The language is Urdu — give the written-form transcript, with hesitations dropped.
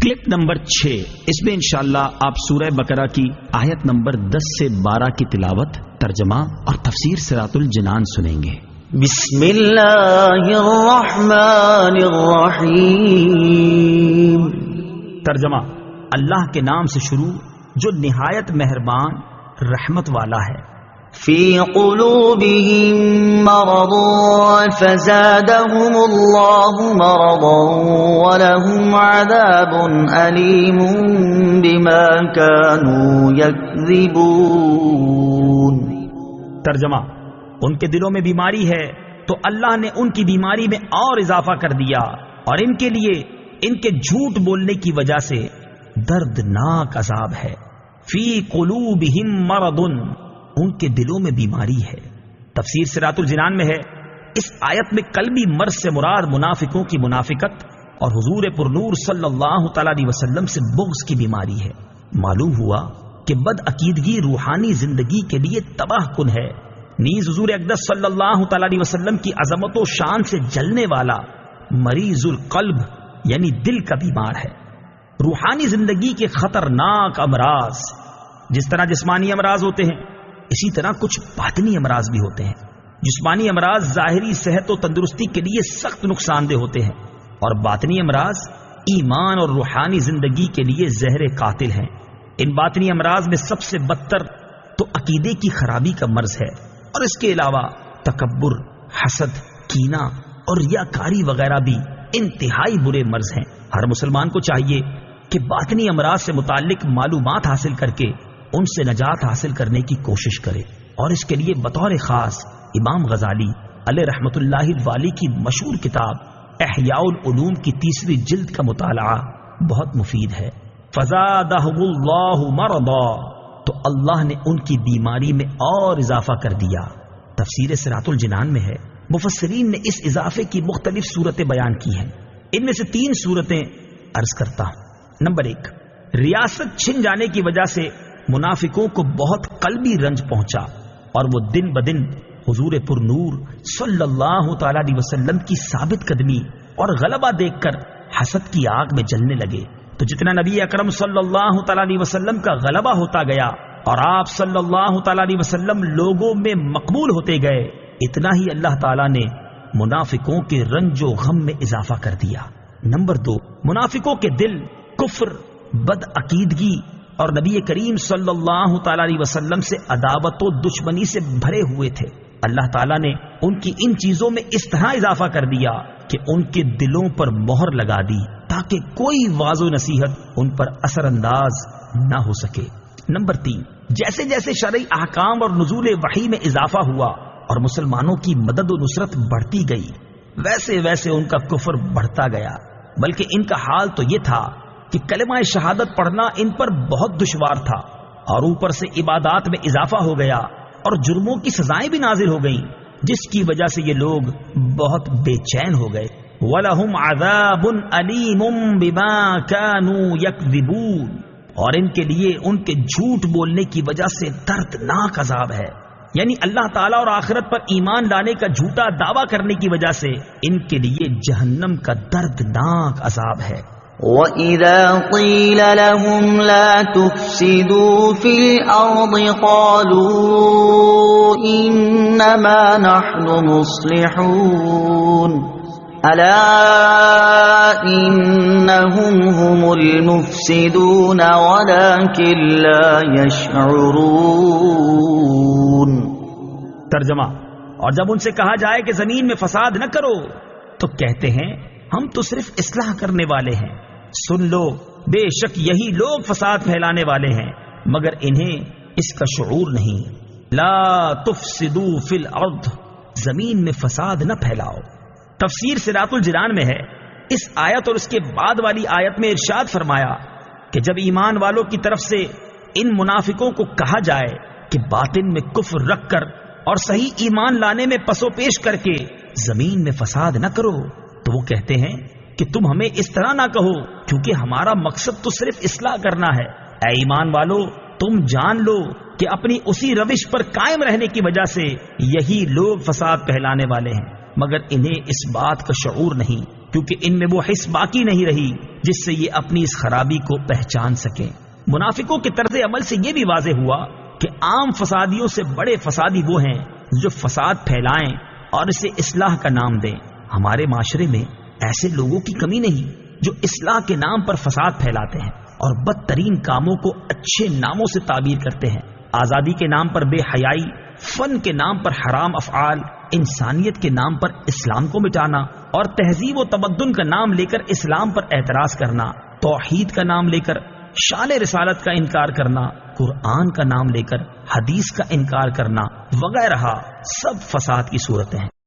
کلپ نمبر 6، اس میں انشاءاللہ آپ سورہ بقرہ کی آیت نمبر 10 سے 12 کی تلاوت، ترجمہ اور تفسیر صراط الجنان سنیں گے۔ بسم اللہ الرحمن الرحیم۔ ترجمہ: اللہ کے نام سے شروع جو نہایت مہربان رحمت والا ہے۔ فی قلوبہم مرض فزادہم اللہ مرضا ولہم عذاب علیم بما كانوا یکذبون۔ ترجمہ: ان کے دلوں میں بیماری ہے تو اللہ نے ان کی بیماری میں اور اضافہ کر دیا، اور ان کے لیے ان کے جھوٹ بولنے کی وجہ سے دردناک عذاب ہے۔ فی قلوبہم مرض، ان کے دلوں میں بیماری ہے۔ تفسیر صراط الجنان میں ہے، اس آیت میں قلبی مرض سے مراد منافقوں کی منافقت اور حضور پرنور صلی اللہ تعالی علیہ وسلم سے بغض کی بیماری ہے۔ معلوم ہوا کہ بد عقیدگی روحانی زندگی کے لیے تباہ کن ہے، نیز حضور اقدس صلی اللہ تعالی علیہ وسلم کی عظمت و شان سے جلنے والا مریض القلب یعنی دل کا بیمار ہے۔ روحانی زندگی کے خطرناک امراض، جس طرح جسمانی امراض ہوتے ہیں اسی طرح کچھ باطنی امراض بھی ہوتے ہیں۔ جسمانی امراض ظاہری صحت و تندرستی کے لیے سخت نقصان دہ ہوتے ہیں، اور باطنی امراض ایمان اور روحانی زندگی کے لیے زہر قاتل ہیں۔ ان باطنی امراض میں سب سے بدتر تو عقیدے کی خرابی کا مرض ہے، اور اس کے علاوہ تکبر، حسد، کینہ اور ریاکاری وغیرہ بھی انتہائی برے مرض ہیں۔ ہر مسلمان کو چاہیے کہ باطنی امراض سے متعلق معلومات حاصل کر کے ان سے نجات حاصل کرنے کی کوشش کرے، اور اس کے لیے بطور خاص امام غزالی علیہ رحمت اللہ والی کی مشہور کتاب احیاء العلوم کی 3 جلد کا مطالعہ بہت مفید ہے۔ فزادہم اللہ مرضا، تو اللہ نے ان کی بیماری میں اور اضافہ کر دیا۔ تفسیر صراط الجنان میں ہے، مفسرین نے اس اضافے کی مختلف صورتیں بیان کی ہیں، ان میں سے 3 صورتیں عرض کرتا ہوں۔ نمبر 1، ریاست چھن جانے کی وجہ سے منافقوں کو بہت قلبی رنج پہنچا، اور وہ دن بدن حضور پرنور صلی اللہ تعالی علیہ وسلم کی ثابت قدمی اور غلبہ دیکھ کر حسد کی آگ میں جلنے لگے۔ تو جتنا نبی اکرم صلی اللہ تعالی علیہ وسلم کا غلبہ ہوتا گیا اور آپ صلی اللہ تعالی علیہ وسلم لوگوں میں مقبول ہوتے گئے، اتنا ہی اللہ تعالی نے منافقوں کے رنج و غم میں اضافہ کر دیا۔ نمبر 2، منافقوں کے دل کفر، بد عقیدگی اور نبی کریم صلی اللہ تعالی علیہ وسلم سے عداوت و دشمنی سے بھرے ہوئے تھے۔ اللہ تعالیٰ نے ان کی ان چیزوں میں اس طرح اضافہ کر دیا کہ ان کے دلوں پر مہر لگا دی تاکہ کوئی واعظ و نصیحت ان پر اثر انداز نہ ہو سکے۔ نمبر 3، جیسے جیسے شرعی احکام اور نزول وحی میں اضافہ ہوا اور مسلمانوں کی مدد و نصرت بڑھتی گئی، ویسے ویسے ان کا کفر بڑھتا گیا، بلکہ ان کا حال تو یہ تھا کہ کلمہ شہادت پڑھنا ان پر بہت دشوار تھا، اور اوپر سے عبادات میں اضافہ ہو گیا اور جرموں کی سزائیں بھی نازل ہو گئیں، جس کی وجہ سے یہ لوگ بہت بے چین ہو گئے۔ وَلَهُمْ عَذَابٌ أَلِيمٌ بِمَا كَانُوا يَكْذِبُونَ، اور ان کے لیے ان کے جھوٹ بولنے کی وجہ سے دردناک عذاب ہے، یعنی اللہ تعالیٰ اور آخرت پر ایمان لانے کا جھوٹا دعویٰ کرنے کی وجہ سے ان کے لیے جہنم کا دردناک عذاب ہے۔ وَإِذَا قِيلَ لَهُمْ لَا تُفْسِدُوا فِي الْأَرْضِ قَالُوا إِنَّمَا نَحْنُ مُصْلِحُونَ أَلَا إِنَّهُمْ هُمُ الْمُفْسِدُونَ وَلَكِنْ لَا يَشْعُرُونَ۔ ترجمہ: اور جب ان سے کہا جائے کہ زمین میں فساد نہ کرو تو کہتے ہیں ہم تو صرف اصلاح کرنے والے ہیں۔ سن لو، بے شک یہی لوگ فساد پھیلانے والے ہیں، مگر انہیں اس کا شعور نہیں۔ لا تفسدوا فی الارض، زمین میں فساد نہ پھیلاؤ۔ تفسیر صراط الجنان میں ہے، اس آیت اور اس کے بعد والی آیت میں ارشاد فرمایا کہ جب ایمان والوں کی طرف سے ان منافقوں کو کہا جائے کہ باطن میں کفر رکھ کر اور صحیح ایمان لانے میں پسو پیش کر کے زمین میں فساد نہ کرو، تو وہ کہتے ہیں کہ تم ہمیں اس طرح نہ کہو، کیونکہ ہمارا مقصد تو صرف اصلاح کرنا ہے۔ اے ایمان والو، تم جان لو کہ اپنی اسی روش پر قائم رہنے کی وجہ سے یہی لوگ فساد پھیلانے والے ہیں، مگر انہیں اس بات کا شعور نہیں کیونکہ ان میں وہ حس باقی نہیں رہی جس سے یہ اپنی اس خرابی کو پہچان سکیں۔ منافقوں کے طرز عمل سے یہ بھی واضح ہوا کہ عام فسادیوں سے بڑے فسادی وہ ہیں جو فساد پھیلائیں اور اسے اصلاح کا نام دیں۔ ہمارے معاشرے میں ایسے لوگوں کی کمی نہیں جو اصلاح کے نام پر فساد پھیلاتے ہیں اور بدترین کاموں کو اچھے ناموں سے تعبیر کرتے ہیں۔ آزادی کے نام پر بے حیائی، فن کے نام پر حرام افعال، انسانیت کے نام پر اسلام کو مٹانا اور تہذیب و تمدن کا نام لے کر اسلام پر اعتراض کرنا، توحید کا نام لے کر شان رسالت کا انکار کرنا، قرآن کا نام لے کر حدیث کا انکار کرنا وغیرہ سب فساد کی صورتیں ہیں۔